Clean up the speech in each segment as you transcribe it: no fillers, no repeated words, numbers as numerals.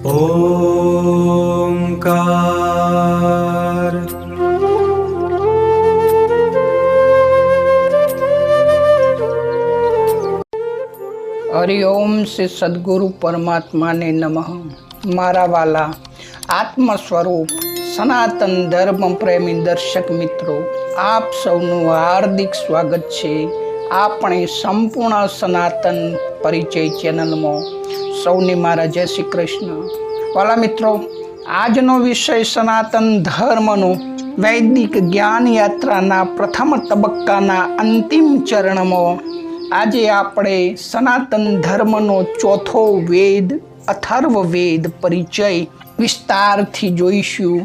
ओंकार। हरिओम श्री सद्गुरु परमात्मा ने नमः। मारा वाला आत्म स्वरूप सनातन धर्म प्रेमी दर्शक मित्रों, आप सौનું हार्दिक स्वागत છે આપણે સંપૂર્ણ સનાતન પરિચય ચેનલમાં। સૌને મારા જય શ્રી કૃષ્ણ। વાલા મિત્રો, આજનો વિષય સનાતન ધર્મનો વૈદિક જ્ઞાન યાત્રાના પ્રથમ તબક્કાના અંતિમ ચરણમાં આજે આપણે સનાતન ધર્મનો ચોથો વેદ અથર્વવેદ પરિચય વિસ્તારથી જોઈશું,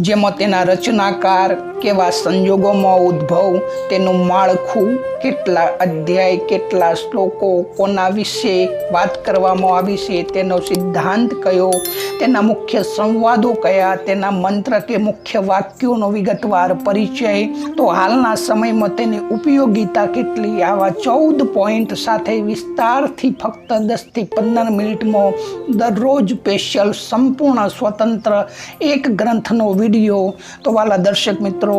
જેમાં તેના રચનાકાર, કેવા સંજોગોમાં ઉદ્ભવ, તેનું માળખું, કેટલા અધ્યાય, કેટલા શ્લોકો, કોના વિશે વાત કરવામાં આવી છે, તેનો સિદ્ધાંત કયો, તેના મુખ્ય સંવાદો કયા, તેના મંત્ર કે મુખ્ય વાક્યોનો વિગતવાર પરિચય, તો હાલના સમયમાં તેની ઉપયોગિતા કેટલી, આવા 14 પોઈન્ટ સાથે વિસ્તારથી ફક્ત 10 થી 15 મિનિટમાં દરરોજ સ્પેશિયલ સંપૂર્ણ સ્વતંત્ર એક ગ્રંથનો વિડીયો। તો વાલા દર્શક મિત્રો,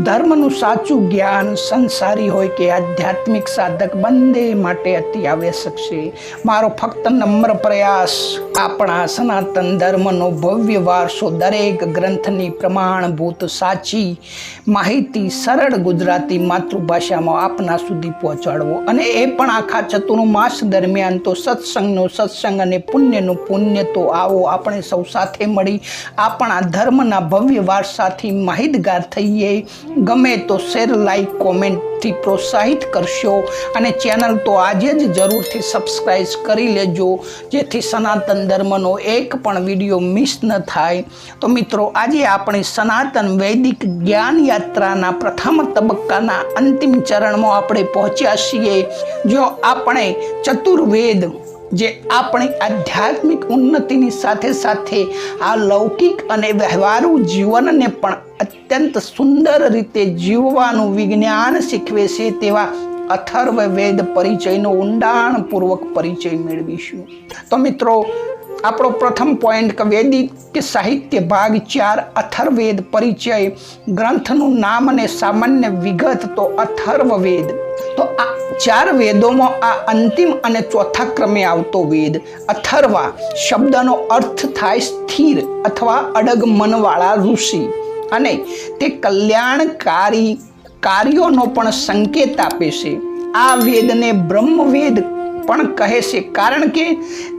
ધર્મનું સાચું જ્ઞાન સંસારી હોય કે આધ્યાત્મિક સાધક બંને માટે અતિ આવશ્યક છે। મારો ફક્ત નમ્ર પ્રયાસ આપણા સનાતન ધર્મનો ભવ્ય વારસો દરેક ગ્રંથની પ્રમાણભૂત સાચી માહિતી સરળ ગુજરાતી માતૃભાષામાં આપના સુધી પહોંચાડવો, અને એ પણ આખા ચતુર્માસ દરમિયાન। તો સત્સંગનો સત્સંગ અને પુણ્યનું પુણ્ય। તો આવો આપણે સૌ સાથે મળી આપણા ધર્મના ભવ્ય વારસાથી માહિતગાર થઈએ। ગમે તો શેર, લાઈક, કોમેન્ટથી પ્રોત્સાહિત કરશો, અને ચેનલ તો આજે જ જરૂરથી સબસ્ક્રાઈબ કરી લેજો, જેથી સનાતન ધર્મનો એક પણ વિડીયો મિસ ન થાય। તો મિત્રો, આજે આપણે સનાતન વૈદિક જ્ઞાન યાત્રાના પ્રથમ તબક્કાના અંતિમ ચરણમાં આપણે પહોંચ્યા છીએ। જો આપણે ચતુર્વેદ, જે આપણી આધ્યાત્મિક ઉન્નતિની સાથે સાથે આ લૌકિક અને વ્યવહારુ જીવનને પણ અત્યંત સુંદર રીતે જીવવાનું વિજ્ઞાન શીખવે છે, તેવા અથર્વવેદ પરિચયનો ઊંડાણપૂર્વક પરિચય મેળવીશું। તો મિત્રો, આપણો પ્રથમ પોઈન્ટ કે વૈદિક સાહિત્ય ભાગ 4 અથર્વવેદ પરિચય। ગ્રંથનું નામ અને સામાન્ય વિગત તો અથર્વવેદ। તો આ 4 વેદોમાં આ અંતિમ અને ચોથા ક્રમે આવતો વેદ। અથર્વા શબ્દનો અર્થ થાય સ્થિર અથવા અડગ મનવાળા ઋષિ, અને તે કલ્યાણકારી કાર્યોનો પણ સંકેત આપે છે। આ વેદને બ્રહ્મવેદ પણ કહે છે, કારણ કે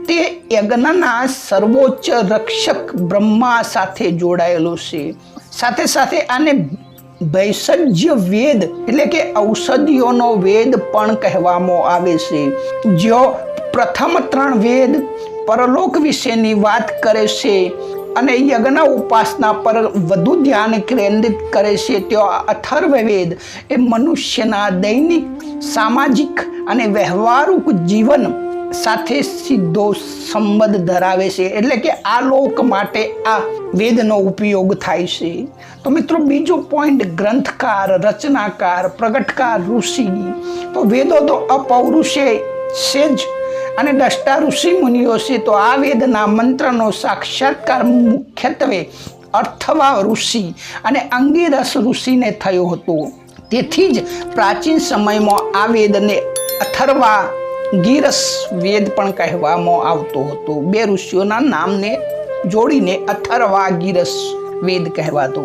તે યજ્ઞના સર્વોચ્ચ રક્ષક બ્રહ્મા સાથે જોડાયેલો છે। સાથે સાથે આને ભેષજ્ય વેદ એટલે કે ઔષધિઓનો વેદ પણ કહેવામાં આવે છે। જો પ્રથમ 3 વેદ પરલોક વિશેની વાત કરે છે અને યજ્ઞ ઉપાસના પર વધુ ધ્યાન કેન્દ્રિત કરે છે, તો અથર્વવેદ એ મનુષ્યના દૈનિક, સામાજિક અને વ્યવહારુ જીવન સાથે સીધો સંબંધ ધરાવે છે, એટલે કે આ લોક માટે આ વેદનો ઉપયોગ થાય છે। તો મિત્રો, બીજો પોઈન્ટ ગ્રંથકાર, રચનાકાર, પ્રગટકાર ઋષિ। તો વેદો તો અપૌરુષે છે જ, અને દ્રષ્ટા ઋષિ મુનિઓ છે। તો આ વેદના મંત્રનો સાક્ષાત્કાર મુખ્યત્વે અથર્વા ઋષિ અને અંગિરસ ઋષિને થયો હતો। તેથી જ પ્રાચીન સમયમાં આ વેદને અથર્વા ગિરસ વેદ પણ કહેવામાં આવતો હતો। 2 ઋષિઓના નામને જોડીને અથર્વા ગિરસ વેદ કહેવાતો।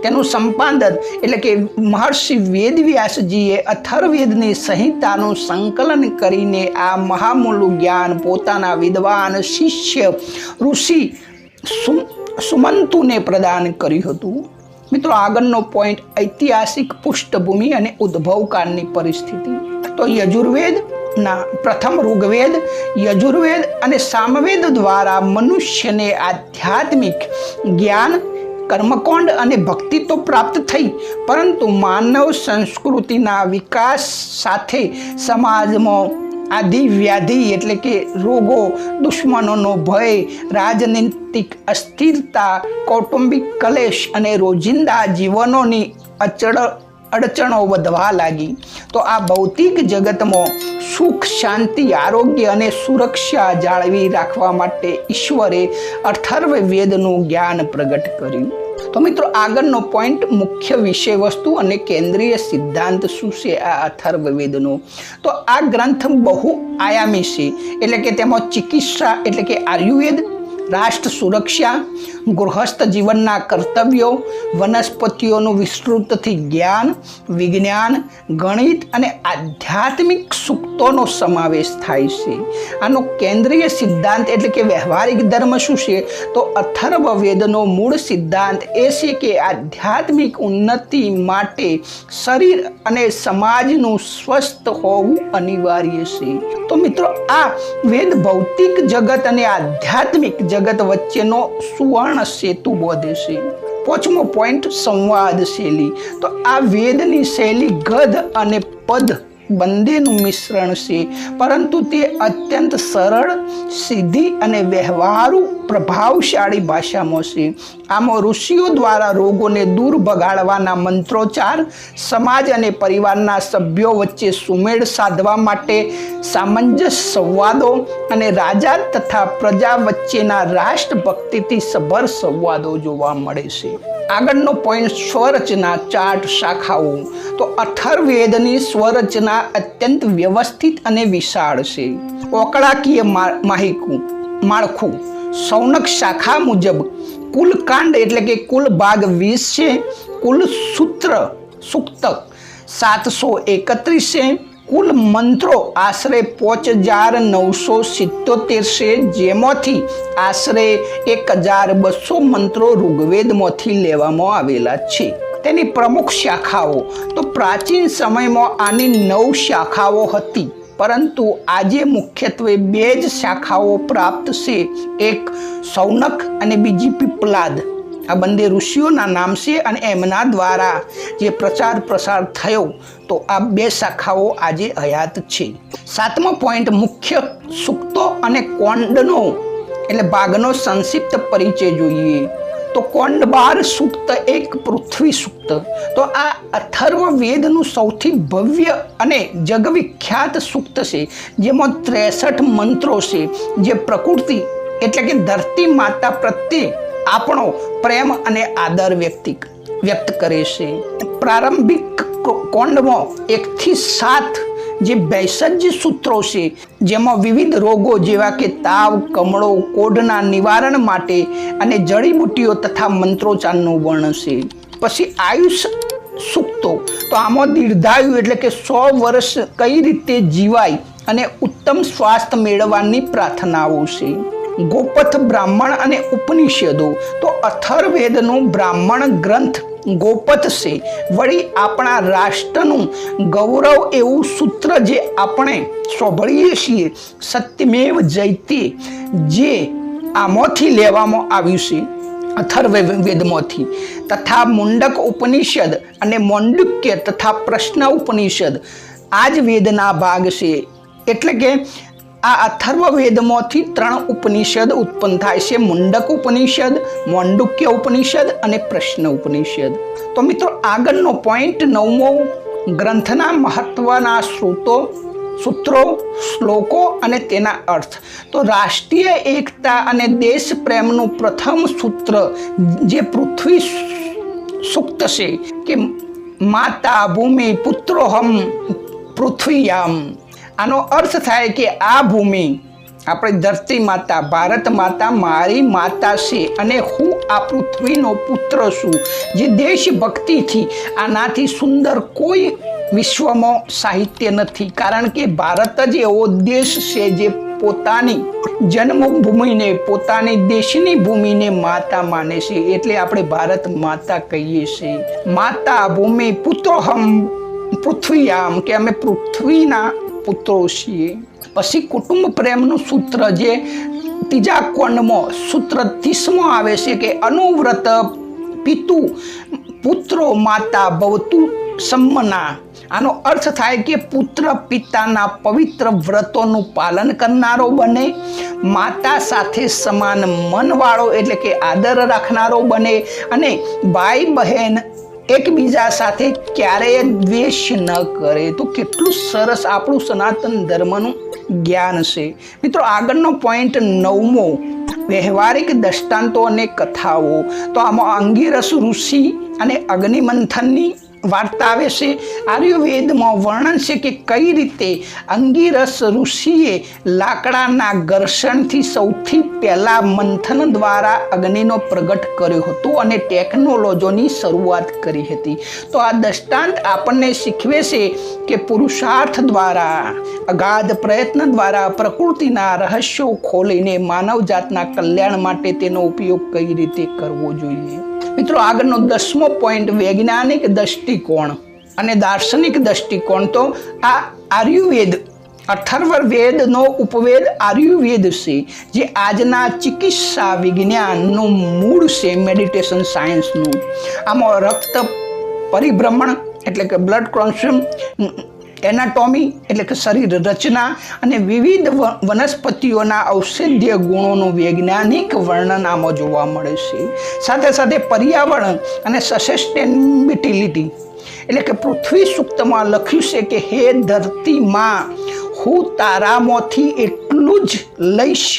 તેનું સંપાદન એટલે કે મહર્ષિ વેદવ્યાસજીએ અથર્વવેદની સંહિતાનું સંકલન કરીને આ મહામૂલું જ્ઞાન પોતાના વિદ્વાન શિષ્ય ઋષિ સુમંતુને પ્રદાન કર્યું હતું। મિત્રો, આગળનો પોઈન્ટ ઐતિહાસિક પૃષ્ઠભૂમિ અને ઉદ્ભવકાળની પરિસ્થિતિ। તો યજુર્વેદ ના પ્રથમ ઋગ્વેદ, યજુર્વેદ અને સામવેદ દ્વારા મનુષ્યને આધ્યાત્મિક જ્ઞાન, કર્મકાંડ અને ભક્તિ તો પ્રાપ્ત થઈ, પરંતુ માનવ સંસ્કૃતિના વિકાસ સાથે સમાજમાં આધિ વ્યાધિ એટલે કે રોગો, દુશ્મનોનો ભય, રાજનૈતિક અસ્થિરતા, કૌટુંબિક કલેશ અને રોજિંદા જીવનોની અડચણો વધવા લાગી તો આ ભૌતિક જગતમાં સુખ, શાંતિ, આરોગ્ય અને સુરક્ષા જાળવી રાખવા માટે ઈશ્વરે અથર્વવેદનું જ્ઞાન પ્રગટ કર્યું. તો મિત્રો, આગળનો પોઈન્ટ મુખ્ય વિષય વસ્તુ અને કેન્દ્રીય સિદ્ધાંત શું છે આ અથર્વવેદનો? તો આ ગ્રંથ બહુ આયામી છે, એટલે કે તેમાં ચિકિત્સા એટલે કે આયુર્વેદ, રાષ્ટ્ર સુરક્ષા, ગૃહસ્થ જીવનના કર્તવ્યો, વનસ્પતિઓનું વિસ્તૃતથી જ્ઞાન, વિજ્ઞાન, ગણિત અને આધ્યાત્મિક સૂક્તોનો સમાવેશ થાય છે. આનો કેન્દ્રીય સિદ્ધાંત એટલે કે વ્યવહારિક ધર્મ શું છે? તો અથર્વવેદનો મૂળ સિદ્ધાંત એ છે કે આધ્યાત્મિક ઉન્નતિ માટે શરીર અને સમાજનું સ્વસ્થ હોવું અનિવાર્ય છે. તો મિત્રો, આ વેદ ભૌતિક જગત અને આધ્યાત્મિક જગત વચ્ચેનો સુવર્ણ સેતુ બોધે છે. 5મો પોઈન્ટ, સંવાદ શૈલી. તો આ વેદની શૈલી ગદ્ય અને પદ બંનેનું મિશ્રણ છે, પરંતુ તે અત્યંત સરળ, સીધી અને વ્યવહારુ પ્રભાવશાળી ભાષામાં છે. આમાં ઋષિઓ દ્વારા રોગોને દૂર ભગાડવાના મંત્રોચ્ચાર, સમાજ અને પરિવારના સભ્યો વચ્ચે સુમેળ સાધવા માટે સામંજસ્ય સંવાદો અને રાજા તથા પ્રજા વચ્ચેના રાષ્ટ્રભક્તિથી સભર સંવાદો જોવા મળે છે. આગળનો પોઈન્ટ, સ્વરચના, ચાર્ટ, શાખાઓ. તો અથર્વવેદની સ્વરચના અત્યંત વ્યવસ્થિત અને વિશાળ છે. ઓકળાકીય માળખું. સૌનક શાખા મુજબ કુલ કાંડ એટલે કે કુલ ભાગ 20 છે. કુલ સૂક્ત 731 છે. કુલ મંત્રો આશરે 5977 છે, જેમાંથી આશરે 1200 મંત્રો ઋગ્વેદમાંથી લેવામાં આવેલા છે. તેની પ્રમુખ શાખાઓ. તો પ્રાચીન સમયમાં આની 9 શાખાઓ હતી, પરંતુ આજે મુખ્યત્વે 2 જ શાખાઓ પ્રાપ્ત છે. એક સૌનક અને બીજી પીપલાદ. આ બંને ઋષિઓના નામ છે અને એમના દ્વારા જે પ્રચાર પ્રસાર થયો, તો આ 2 શાખાઓ આજે હયાત છે. 7મો પોઈન્ટ, મુખ્ય સૂક્તો અને કોંડનો એટલે ભાગનો સંક્ષિપ્ત પરિચય જોઈએ. તો કોંડ 12 સૂક્ત, એક પૃથ્વી સૂક્ત. તો આ અથર્વવેદનું સૌથી ભવ્ય અને જગવિખ્યાત સૂક્ત છે, જેમાં 63 મંત્રો છે, જે પ્રકૃતિ એટલે કે ધરતી માતા પ્રત્યે આપણો પ્રેમ અને આદર વ્યક્ત કરે છે. પ્રારંભિક કોંડમાં 1 થી 7 જે ભેષજ સૂત્રો છે, જેમાં વિવિધ રોગો જેવા કે તાવ, કમળો, કોઢના નિવારણ માટે અને જડીબુટ્ટીઓ તથા મંત્રોચ્ચારનું વર્ણન છે. પછી આયુષ સૂક્તો. તો આમાં દીર્ઘાયુ એટલે કે 100 વર્ષ કઈ રીતે જીવાય અને ઉત્તમ સ્વાસ્થ્ય મેળવવાની પ્રાર્થનાઓ છે. ગોપથ બ્રાહ્મણ અને ઉપનિષદો. તો અથર્વવેદનું બ્રાહ્મણ ગ્રંથ ગોપથ છે. વળી આપણા રાષ્ટ્રનું ગૌરવ એવું સૂત્ર જે આપણે સાંભળીએ છીએ, સત્યમેવ જયતે, જે આમાંથી લેવામાં આવ્યું છે, અથર્વવેદમાંથી. તથા મુંડક ઉપનિષદ અને મોંડુક્ય તથા પ્રશ્ન ઉપનિષદ આ જ વેદના ભાગ છે. એટલે કે આ અથર્વવેદમાંથી 3 ઉપનિષદ ઉત્પન્ન થાય છે: મુંડક ઉપનિષદ, મોંડુક્ય ઉપનિષદ અને પ્રશ્ન ઉપનિષદ. તો મિત્રો, આગળનો પોઈન્ટ 9મો, ગ્રંથના મહત્વના સૂત્રો, શ્લોકો અને તેના અર્થ. તો રાષ્ટ્રીય એકતા અને દેશ પ્રેમનું પ્રથમ સૂત્ર જે પૃથ્વી સૂક્ત છે કે માતા ભૂમિ પુત્રોહમ પૃથ્વીયામ. આનો અર્થ થાય કે આ ભૂમિ, આપણે ધરતી માતા, ભારત માતા મારી માતા છે અને હું આ પૃથ્વીનો પુત્ર છું. જે દેશભક્તિથી આનાથી સુંદર કોઈ વિશ્વમાં સાહિત્ય નથી, કારણ કે ભારત જ એવો દેશ છે જે પોતાની જન્મભૂમિને, પોતાની દેશની ભૂમિને માતા માને છે. એટલે આપણે ભારત માતા કહીએ છીએ. માતા ભૂમિ પુત્રોહમ પૃથ્વીયામ, કે અમે પૃથ્વીના પુત્રો છીએ. પછી કુટુંબ પ્રેમનું સૂત્ર જે 3જા કોંડમાં સૂત્ર 30મો આવે છે કે અનુવ્રત પિતુ પુત્રો માતા ભવતુ સમ્મના. આનો અર્થ થાય કે પુત્ર પિતાના પવિત્ર વ્રતોનું પાલન કરનારો બને, માતા સાથે સમાન મનવાળો એટલે કે આદર રાખનારો બને, અને ભાઈ બહેન એકબીજા સાથે ક્યારેય દ્વેષ ન કરે. તો કેટલું સરસ આપણું સનાતન ધર્મનું જ્ઞાન છે. મિત્રો આગળનો પોઈન્ટ 9મો, વ્યવહારિક દ્રષ્ટાંતો અને કથાઓ. તો આમાં અંગિરસ ઋષિ અને અગ્નિમંથનની વાર્તા આવે છે. આયુર્વેદમાં વર્ણન છે કે કઈ રીતે અંગિરસ ઋષિએ લાકડાના ઘર્ષણથી સૌથી પહેલા મંથન દ્વારા અગ્નિનો પ્રગટ કર્યો હતો અને ટેકનોલોજીની શરૂઆત કરી હતી. તો આ દ્રષ્ટાંત આપણને શીખવે છે કે પુરુષાર્થ દ્વારા, અગાધ પ્રયત્ન દ્વારા પ્રકૃતિના રહસ્યો ખોલીને માનવજાતના કલ્યાણ માટે તેનો ઉપયોગ કઈ રીતે કરવો જોઈએ. મિત્રો આગળનો 10મો પોઈન્ટ, વૈજ્ઞાનિક દ્રષ્ટિકોણ અને દાર્શનિક દ્રષ્ટિકોણ. તો આ આયુર્વેદ, અથર્વવેદનો ઉપવેદ આયુર્વેદ છે, જે આજના ચિકિત્સા વિજ્ઞાનનું મૂળ છે, મેડિટેશન સાયન્સનું. આમાં રક્ત પરિભ્રમણ એટલે કે બ્લડ ક્રોન્સમ, એનાટોમી એટલે કે શરીર રચના અને વિવિધ વનસ્પતિઓના ઔષધીય ગુણોનું વૈજ્ઞાનિક વર્ણન આમાં જોવા મળે છે. સાથે સાથે પર્યાવરણ અને સસ્ટેનેબિલિટી એટલે કે પૃથ્વી સૂક્તમાં લખ્યું છે કે હે ધરતીમાં, હું તારામાંથી એટલું જ લઈશ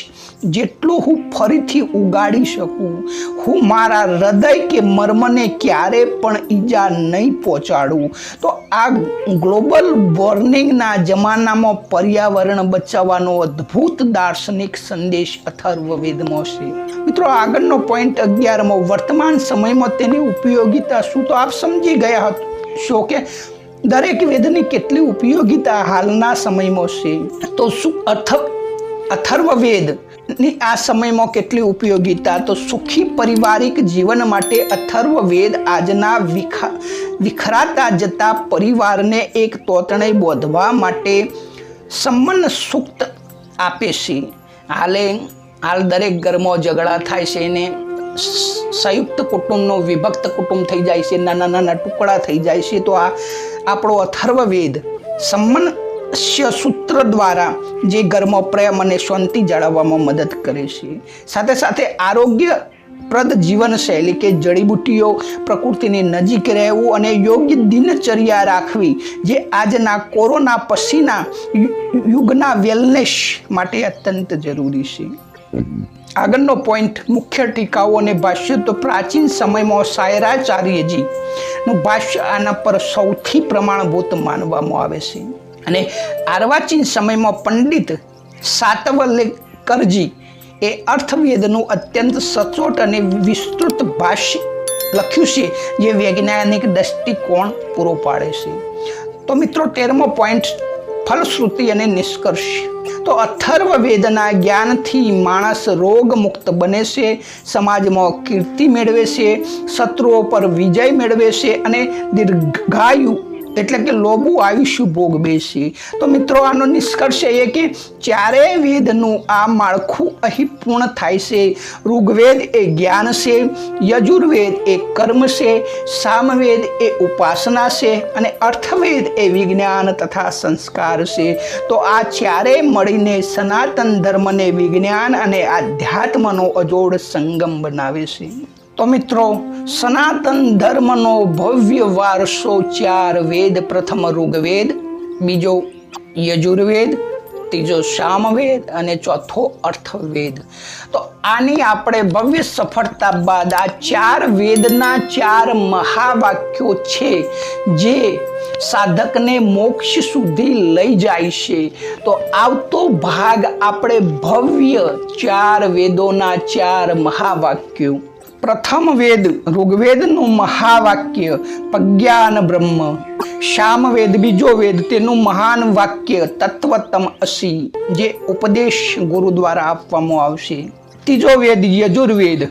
જેટલું હું ફરીથી ઉગાડી શકું. હું મારા હૃદય કે મર્મને ક્યારે પણ ઈજા નહીં પહોંચાડું. તો આ ગ્લોબલ વોર્મિંગના જમાનામાં પર્યાવરણ બચાવવાનો અદ્ભુત દાર્શનિક સંદેશ અથર્વવેદમાં છે. મિત્રો આગળનો પોઈન્ટ 11મો, વર્તમાન સમયમાં તેની ઉપયોગિતા શું. તો આપ સમજી ગયા છો કે દરેક વેદની કેટલી ઉપયોગિતા હાલના સમયમાં છે. તો શું અથર્વવેદ ની આ સમયમાં કેટલી ઉપયોગિતા. તો સુખી પારિવારિક જીવન માટે અથર્વવેદ આજના વિખરાતા જતા પરિવારને એક તોતણે બોધવા માટે સંબંધ સૂક્ત આપે છે. હાલ દરેક ઘરમાં ઝઘડા થાય છે ને સંયુક્ત કુટુંબનો વિભક્ત કુટુંબ થઈ જાય છે, નાના નાના ટુકડા થઈ જાય છે. તો આ આપણો અથર્વવેદ સંબંધ સૂત્ર દ્વારા જે ઘરમાં પ્રેમ અને શાંતિ જાળવવામાં મદદ કરે છે. સાથે સાથે આરોગ્યપ્રદ જીવનશૈલી કે જડીબુટ્ટીઓ, પ્રકૃતિની નજીક રહેવું અને યોગ્ય દિનચર્યા રાખવી, જે આજના કોરોના પછીના યુગના વેલનેસ માટે અત્યંત જરૂરી છે. આગળનો પોઈન્ટ, મુખ્ય ટીકાઓ અને ભાષ્ય. તો પ્રાચીન સમયમાં શાયરાચાર્યજીનું ભાષ્ય આના પર સૌથી પ્રમાણભૂત માનવામાં આવે છે. અને અર્વાચીન સમયમાં પંડિત સાતવલેકરજી એ અર્થવેદનું અત્યંત સચોટ અને વિસ્તૃત ભાષ્ય લખ્યું છે, જે વૈજ્ઞાનિક દ્રષ્ટિકોણ પૂરો પાડે છે. તો મિત્રો 13મો પોઈન્ટ, ફલશ્રુતિ અને નિષ્કર્ષ. તો અથર્વવેદના જ્ઞાનથી માણસ રોગમુક્ત બને છે, સમાજમાં કીર્તિ મેળવે છે, શત્રુઓ પર વિજય મેળવે છે અને દીર્ઘાયુ એટલે કે લોબું આયુષ્ય ભોગવે છે. તો મિત્રો આનો નિષ્કર્ષ એ કે ચારેય વેદનું આ માળખું અહીં પૂર્ણ થાય છે. ઋગ્વેદ એ જ્ઞાન છે, યજુર્વેદ એ કર્મ છે, સામવેદ એ ઉપાસના છે અને અર્થવેદ એ વિજ્ઞાન તથા સંસ્કાર છે. તો આ ચારેય મળીને સનાતન ધર્મને વિજ્ઞાન અને આધ્યાત્મનો અજોડ સંગમ બનાવે છે. તો મિત્રો સનાતન ધર્મનો ભવ્ય વારસો 4 વેદ, પ્રથમ ઋગ્વેદ, બીજો યજુર્વેદ, ત્રીજો સામવેદ અને ચોથો અર્થવેદ. તો આની આપણે ભવ્ય સફળતા બાદ આ 4 વેદના 4 મહાવાક્યો છે, જે સાધકને મોક્ષ સુધી લઈ જાય છે. તો આવતો ભાગ આપણે ભવ્ય 4 વેદોના 4 મહાવાક્યો. પ્રથમ વેદ ઋગ્વેદનું મહાવાક્ય પ્રજ્ઞાન બ્રહ્મ, સામવેદ બીજો વેદ તેનું મહાન વાક્ય તત્વતમ અસી, જે ઉપદેશ ગુરુ દ્વારા આપવામાં આવશે. ત્રીજો વેદ યજુર્વેદ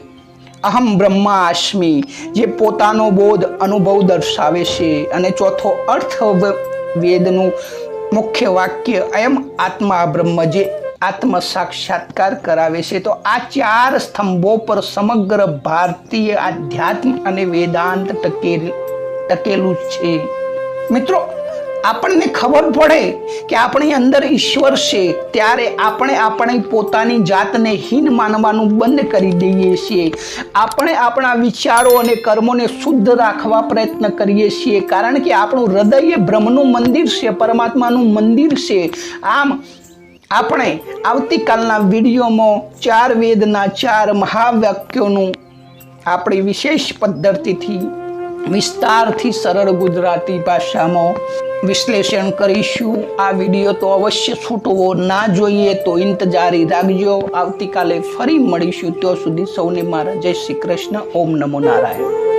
અહમ બ્રહ્માસ્મિ, જે પોતાનો બોધ અનુભવ દર્શાવે છે. અને ચોથો અર્થવેદનું મુખ્ય વાક્ય અયમ આત્મા બ્રહ્મ, જે આત્મ સાક્ષાત્કાર કરાવે છે. તો આ 4 સ્તંભો પર સમગ્ર ભારતીય આધ્યાત્મ અને વેદાંત ટકેલું છે. મિત્રો આપણને ખબર પડે કે આપણી અંદર ઈશ્વર છે, ત્યારે આપણે આપણી પોતાની જાતને હીન માનવાનું બંધ કરી દઈએ છીએ. આપણે આપણા વિચારો અને કર્મોને શુદ્ધ રાખવા પ્રયત્ન કરીએ છીએ, કારણ કે આપણું હૃદય એ બ્રહ્મનું મંદિર છે, પરમાત્માનું મંદિર છે. આમ આપણે આવતીકાલના વિડીયોમાં 4 વેદના 4 મહાવાક્યોનું આપણી વિશેષ પદ્ધતિથી વિસ્તારથી સરળ ગુજરાતી ભાષામાં વિશ્લેષણ કરીશું. આ વિડીયો તો અવશ્ય છૂટવો ના જોઈએ, તો ઇંતજારી રાખજો. આવતીકાલે ફરી મળીશું. ત્યાં સુધી સૌને મારા જય શ્રી કૃષ્ણ. ઓમ નમો નારાયણ.